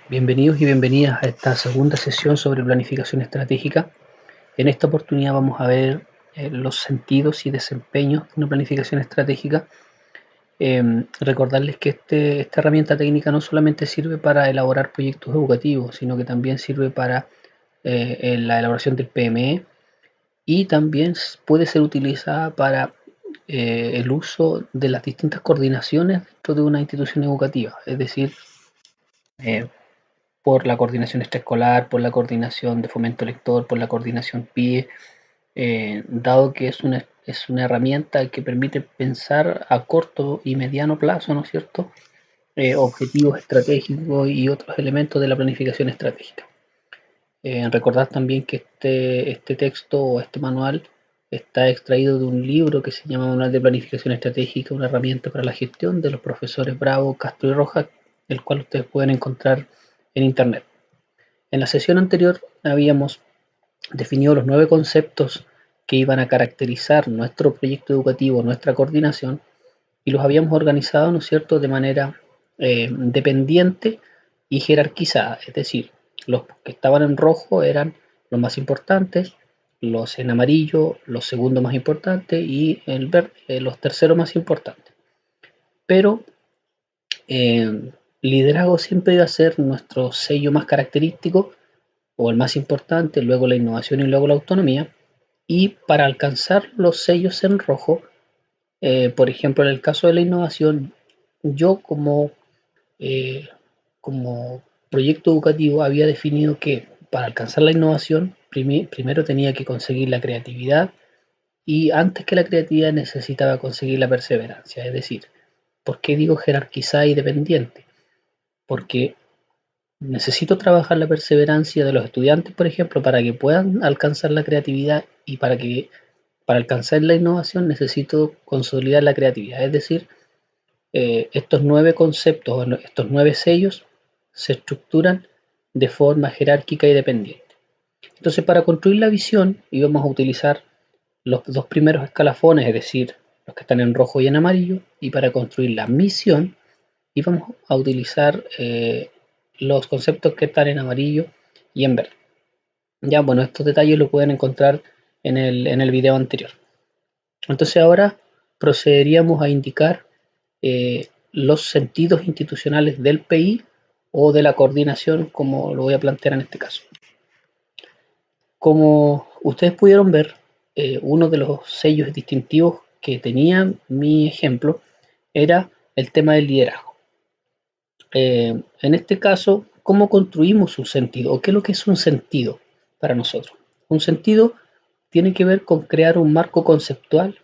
Bienvenidos y bienvenidas a esta segunda sesión sobre planificación estratégica. En esta oportunidad vamos a ver los sentidos y desempeños de una planificación estratégica. Recordarles que esta herramienta técnica no solamente sirve para elaborar proyectos educativos, sino que también sirve para la elaboración del PME y también puede ser utilizada para el uso de las distintas coordinaciones dentro de una institución educativa, es decir, eh, por la coordinación extraescolar, por la coordinación de fomento lector, por la coordinación PIE, dado que es una herramienta que permite pensar a corto y mediano plazo, ¿no es cierto?, objetivos estratégicos y otros elementos de la planificación estratégica. Recordad también que este texto o este manual está extraído de un libro que se llama Manual de Planificación Estratégica, una herramienta para la gestión, de los profesores Bravo, Castro y Rojas, el cual ustedes pueden encontrar en internet. En la sesión anterior habíamos definido los 9 conceptos que iban a caracterizar nuestro proyecto educativo, nuestra coordinación, y los habíamos organizado, ¿no es cierto?, de manera dependiente y jerarquizada, es decir, los que estaban en rojo eran los más importantes, los en amarillo los segundos más importantes y el verde los terceros más importantes. Pero liderazgo siempre iba a ser nuestro sello más característico o el más importante, luego la innovación y luego la autonomía. Y para alcanzar los sellos en rojo, por ejemplo, en el caso de la innovación, yo como proyecto educativo había definido que para alcanzar la innovación, primero tenía que conseguir la creatividad y antes que la creatividad necesitaba conseguir la perseverancia. Es decir, ¿por qué digo jerarquizada y dependiente? Porque necesito trabajar la perseverancia de los estudiantes, por ejemplo, para que puedan alcanzar la creatividad y para alcanzar la innovación necesito consolidar la creatividad. Es decir, estos 9 conceptos, estos 9 sellos se estructuran de forma jerárquica y dependiente. Entonces, para construir la visión íbamos a utilizar los dos primeros escalafones, es decir, los que están en rojo y en amarillo, y para construir la misión íbamos a utilizar los conceptos que están en amarillo y en verde. Ya, bueno, estos detalles lo pueden encontrar en el video anterior. Entonces ahora procederíamos a indicar los sentidos institucionales del PI o de la coordinación, como lo voy a plantear en este caso. Como ustedes pudieron ver, uno de los sellos distintivos que tenía mi ejemplo era el tema del liderazgo. En este caso, ¿cómo construimos un sentido? ¿O qué es lo que es un sentido para nosotros? Un sentido tiene que ver con crear un marco conceptual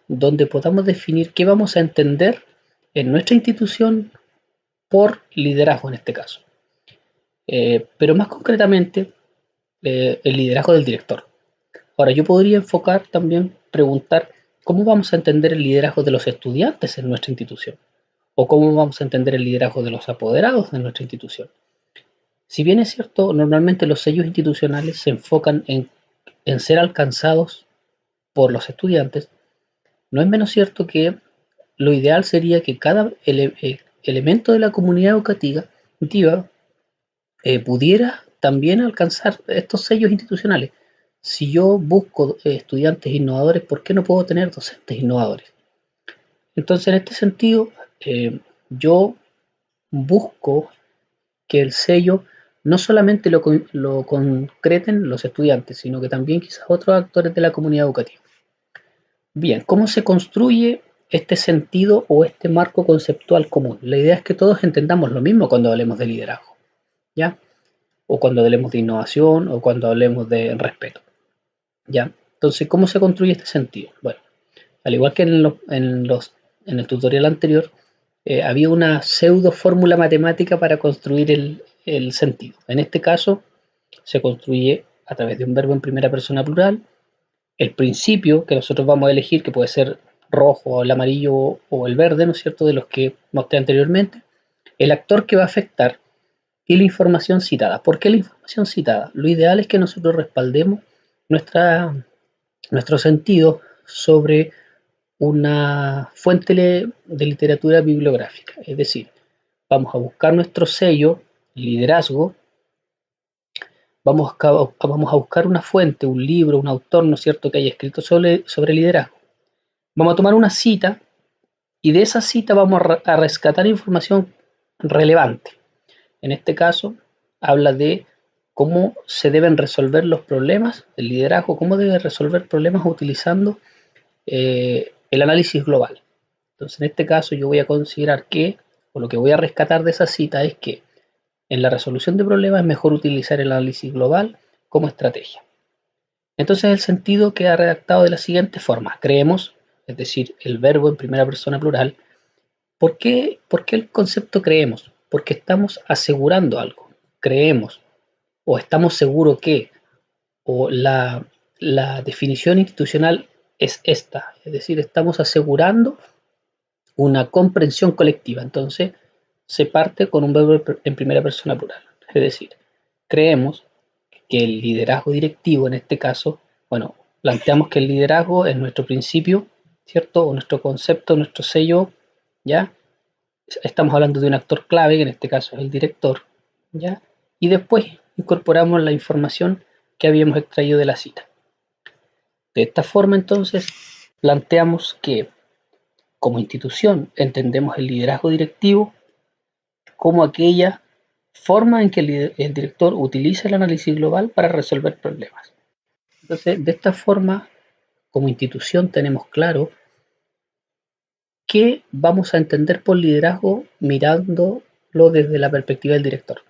donde podamos definir qué vamos a entender en nuestra institución por liderazgo en este caso. Pero más concretamente, el liderazgo del director. Ahora, yo podría enfocar también, preguntar, ¿cómo vamos a entender el liderazgo de los estudiantes en nuestra institución? ¿O cómo vamos a entender el liderazgo de los apoderados de nuestra institución? Si bien es cierto, normalmente los sellos institucionales se enfocan en ser alcanzados por los estudiantes, no es menos cierto que lo ideal sería que cada elemento de la comunidad educativa pudiera también alcanzar estos sellos institucionales. Si yo busco estudiantes innovadores, ¿por qué no puedo tener docentes innovadores? Entonces, en este sentido, yo busco que el sello no solamente lo concreten los estudiantes, sino que también quizás otros actores de la comunidad educativa. Bien, ¿cómo se construye este sentido o este marco conceptual común? La idea es que todos entendamos lo mismo cuando hablemos de liderazgo, ¿ya? O cuando hablemos de innovación o cuando hablemos de respeto, ¿ya? Entonces, ¿cómo se construye este sentido? Bueno, al igual que en el tutorial anterior, había una pseudo fórmula matemática para construir el sentido. En este caso, se construye a través de un verbo en primera persona plural, el principio que nosotros vamos a elegir, que puede ser rojo, el amarillo o el verde, ¿no es cierto?, de los que mostré anteriormente, el actor que va a afectar y la información citada. ¿Por qué la información citada? Lo ideal es que nosotros respaldemos nuestro sentido sobre una fuente de literatura bibliográfica, es decir, vamos a buscar nuestro sello liderazgo, vamos a buscar una fuente, un libro, un autor, ¿no es cierto?, que haya escrito sobre liderazgo. Vamos a tomar una cita y de esa cita vamos a rescatar información relevante. En este caso, habla de cómo se deben resolver los problemas, el liderazgo, cómo debe resolver problemas utilizando el análisis global. Entonces, en este caso, yo voy a considerar que, o lo que voy a rescatar de esa cita es que en la resolución de problemas es mejor utilizar el análisis global como estrategia. Entonces, el sentido queda redactado de la siguiente forma. Creemos, es decir, el verbo en primera persona plural. ¿Por qué el concepto creemos? Porque estamos asegurando algo. Creemos o estamos seguros que, o la definición institucional es esta, es decir, estamos asegurando una comprensión colectiva. Entonces, se parte con un verbo en primera persona plural. Es decir, creemos que el liderazgo directivo, en este caso, bueno, planteamos que el liderazgo es nuestro principio, ¿cierto? O nuestro concepto, nuestro sello, ¿ya? Estamos hablando de un actor clave, que en este caso es el director, ¿ya? Y después incorporamos la información que habíamos extraído de la cita. De esta forma, entonces, planteamos que como institución entendemos el liderazgo directivo como aquella forma en que el director utiliza el análisis global para resolver problemas. Entonces, de esta forma, como institución tenemos claro qué vamos a entender por liderazgo mirándolo desde la perspectiva del director.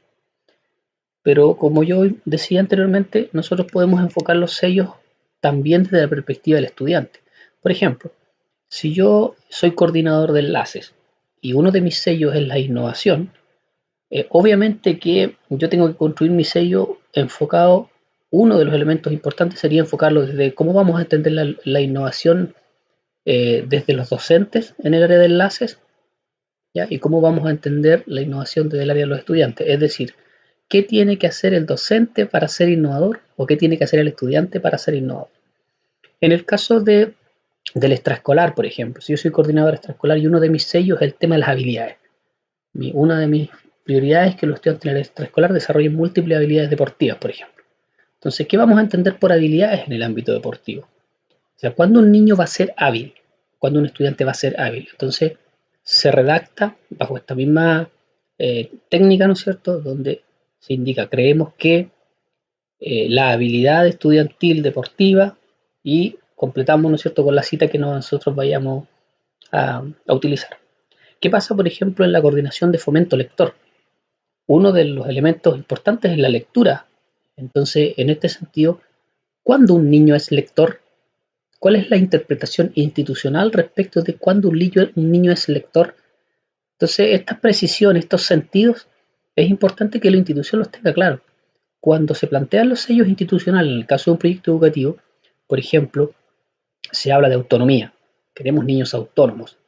Pero como yo decía anteriormente, nosotros podemos enfocar los sellos también desde la perspectiva del estudiante. Por ejemplo, si yo soy coordinador de enlaces y uno de mis sellos es la innovación, obviamente que yo tengo que construir mi sello enfocado, uno de los elementos importantes sería enfocarlo desde cómo vamos a entender la innovación desde los docentes en el área de enlaces, ¿ya? Y cómo vamos a entender la innovación desde el área de los estudiantes. Es decir, ¿qué tiene que hacer el docente para ser innovador o qué tiene que hacer el estudiante para ser innovador? En el caso del extraescolar, por ejemplo, si yo soy coordinador extraescolar y uno de mis sellos es el tema de las habilidades. Una de mis prioridades es que los estudiantes en el extraescolar desarrollen múltiples habilidades deportivas, por ejemplo. Entonces, ¿qué vamos a entender por habilidades en el ámbito deportivo? O sea, ¿cuándo un niño va a ser hábil? ¿Cuándo un estudiante va a ser hábil? Entonces, se redacta bajo esta misma técnica, ¿no es cierto?, donde se indica, creemos que la habilidad estudiantil deportiva y completamos, ¿no es cierto?, con la cita que nosotros vayamos a utilizar. ¿Qué pasa, por ejemplo, en la coordinación de fomento lector? Uno de los elementos importantes es la lectura. Entonces, en este sentido, ¿cuándo un niño es lector? ¿Cuál es la interpretación institucional respecto de cuándo un niño es lector? Entonces, estas precisiones, estos sentidos, es importante que la institución los tenga claros. Cuando se plantean los sellos institucionales, en el caso de un proyecto educativo, por ejemplo, se habla de autonomía. Queremos niños autónomos.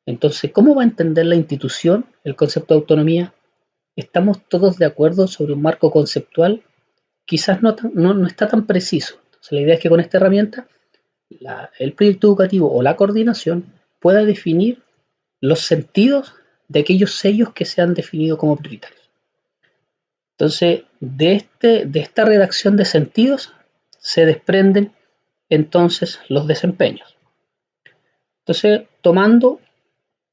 Entonces, ¿cómo va a entender la institución el concepto de autonomía? ¿Estamos todos de acuerdo sobre un marco conceptual? Quizás no está tan preciso. Entonces, la idea es que con esta herramienta, el proyecto educativo o la coordinación pueda definir los sentidos de aquellos sellos que se han definido como prioritarios. Entonces, de esta redacción de sentidos se desprenden entonces los desempeños. Entonces, tomando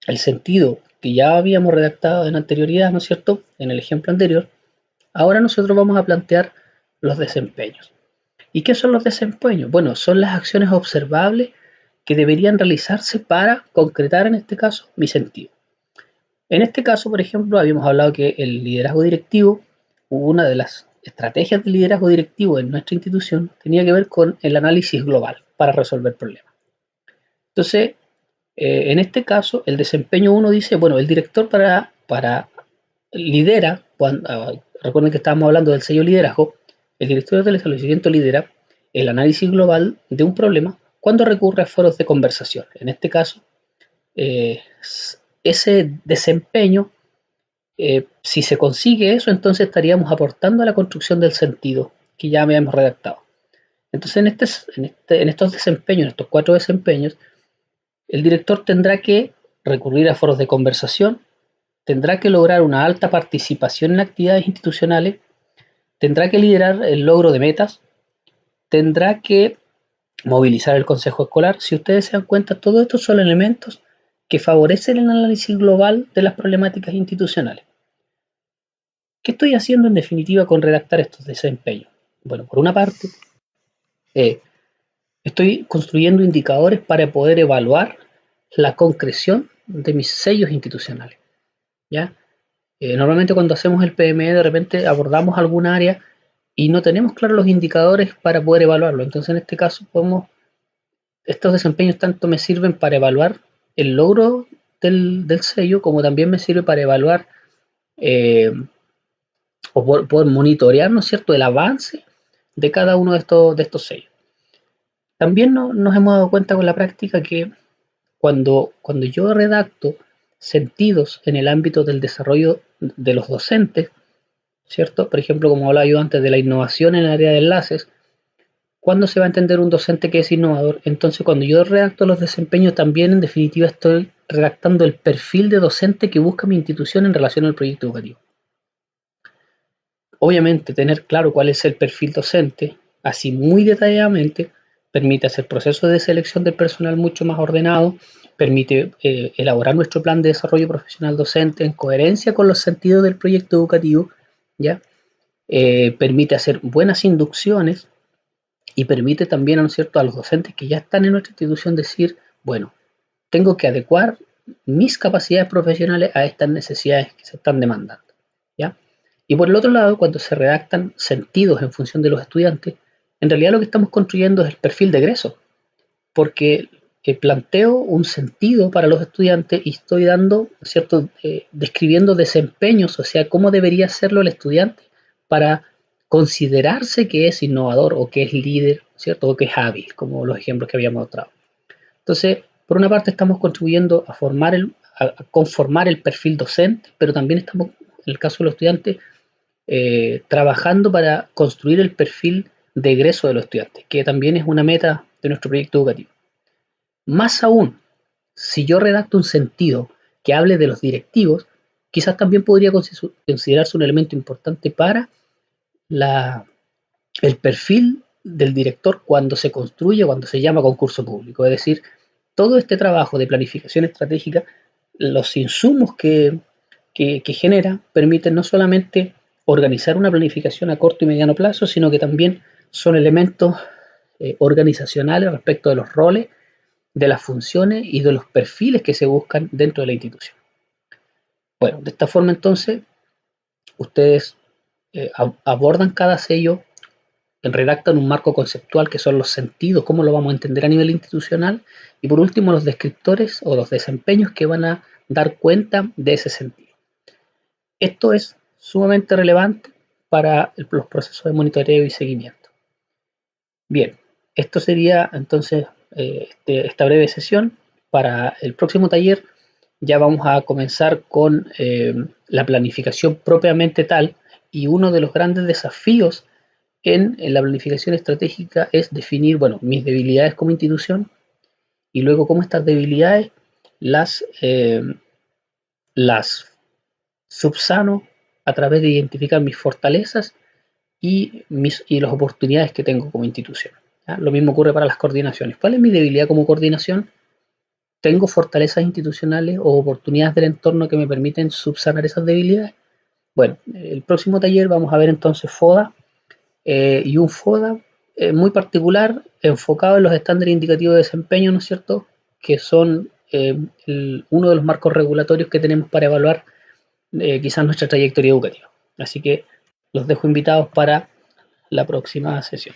el sentido que ya habíamos redactado en anterioridad, ¿no es cierto?, en el ejemplo anterior, ahora nosotros vamos a plantear los desempeños. ¿Y qué son los desempeños? Bueno, son las acciones observables que deberían realizarse para concretar, en este caso, mi sentido. En este caso, por ejemplo, habíamos hablado que el liderazgo directivo, una de las estrategias de liderazgo directivo en nuestra institución, tenía que ver con el análisis global para resolver problemas. Entonces, en este caso, el desempeño uno dice, bueno, el director para lidera, recuerden que estábamos hablando del sello liderazgo, el director del establecimiento lidera el análisis global de un problema cuando recurre a foros de conversación. En este caso, ese desempeño, si se consigue eso, entonces estaríamos aportando a la construcción del sentido que ya habíamos redactado. Entonces, en estos desempeños, en estos 4 desempeños, el director tendrá que recurrir a foros de conversación, tendrá que lograr una alta participación en actividades institucionales, tendrá que liderar el logro de metas, tendrá que movilizar el consejo escolar. Si ustedes se dan cuenta, todos estos son elementos que favorecen el análisis global de las problemáticas institucionales. ¿Qué estoy haciendo en definitiva con redactar estos desempeños? Bueno, por una parte, estoy construyendo indicadores para poder evaluar la concreción de mis sellos institucionales. ¿Ya? Normalmente cuando hacemos el PME de repente abordamos alguna área y no tenemos claros los indicadores para poder evaluarlo. Entonces en este caso estos desempeños tanto me sirven para evaluar el logro del sello como también me sirve para evaluar eh, o poder monitorear, ¿no es cierto?, el avance de cada uno de estos sellos. También nos hemos dado cuenta con la práctica que cuando yo redacto sentidos en el ámbito del desarrollo de los docentes, ¿cierto? Por ejemplo, como hablaba yo antes de la innovación en el área de enlaces, ¿cuándo se va a entender un docente que es innovador? Entonces, cuando yo redacto los desempeños, también en definitiva estoy redactando el perfil de docente que busca mi institución en relación al proyecto educativo. Obviamente, tener claro cuál es el perfil docente, así muy detalladamente, permite hacer procesos de selección del personal mucho más ordenado, permite elaborar nuestro plan de desarrollo profesional docente en coherencia con los sentidos del proyecto educativo, ¿ya? Permite hacer buenas inducciones y permite también, ¿no es cierto?, a los docentes que ya están en nuestra institución decir, bueno, tengo que adecuar mis capacidades profesionales a estas necesidades que se están demandando, ¿ya? Y por el otro lado, cuando se redactan sentidos en función de los estudiantes, en realidad lo que estamos construyendo es el perfil de egreso, porque planteo un sentido para los estudiantes y estoy dando, ¿cierto?, describiendo desempeños, o sea, cómo debería hacerlo el estudiante para considerarse que es innovador o que es líder, ¿cierto?, o que es hábil, como los ejemplos que habíamos mostrado. Entonces, por una parte estamos contribuyendo a conformar el perfil docente, pero también estamos, en el caso de los estudiantes, trabajando para construir el perfil de egreso de los estudiantes, que también es una meta de nuestro proyecto educativo. Más aún, si yo redacto un sentido que hable de los directivos, quizás también podría considerarse un elemento importante para el perfil del director cuando se construye, cuando se llama concurso público. Es decir, todo este trabajo de planificación estratégica, los insumos que genera permiten no solamente organizar una planificación a corto y mediano plazo, sino que también son elementos organizacionales respecto de los roles, de las funciones y de los perfiles que se buscan dentro de la institución. Bueno, de esta forma entonces, ustedes abordan cada sello, redactan un marco conceptual que son los sentidos, cómo lo vamos a entender a nivel institucional, y por último los descriptores o los desempeños que van a dar cuenta de ese sentido. Esto es sumamente relevante para los procesos de monitoreo y seguimiento. Bien, esto sería entonces esta breve sesión. Para el próximo taller ya vamos a comenzar con la planificación propiamente tal, y uno de los grandes desafíos en la planificación estratégica es definir, bueno, mis debilidades como institución y luego cómo estas debilidades las subsano a través de identificar mis fortalezas y las oportunidades que tengo como institución. ¿Ya? Lo mismo ocurre para las coordinaciones. ¿Cuál es mi debilidad como coordinación? ¿Tengo fortalezas institucionales o oportunidades del entorno que me permiten subsanar esas debilidades? Bueno, el próximo taller vamos a ver entonces FODA y un FODA muy particular enfocado en los estándares indicativos de desempeño, ¿no es cierto?, que son uno de los marcos regulatorios que tenemos para evaluar quizás nuestra trayectoria educativa. Así que los dejo invitados para la próxima sesión.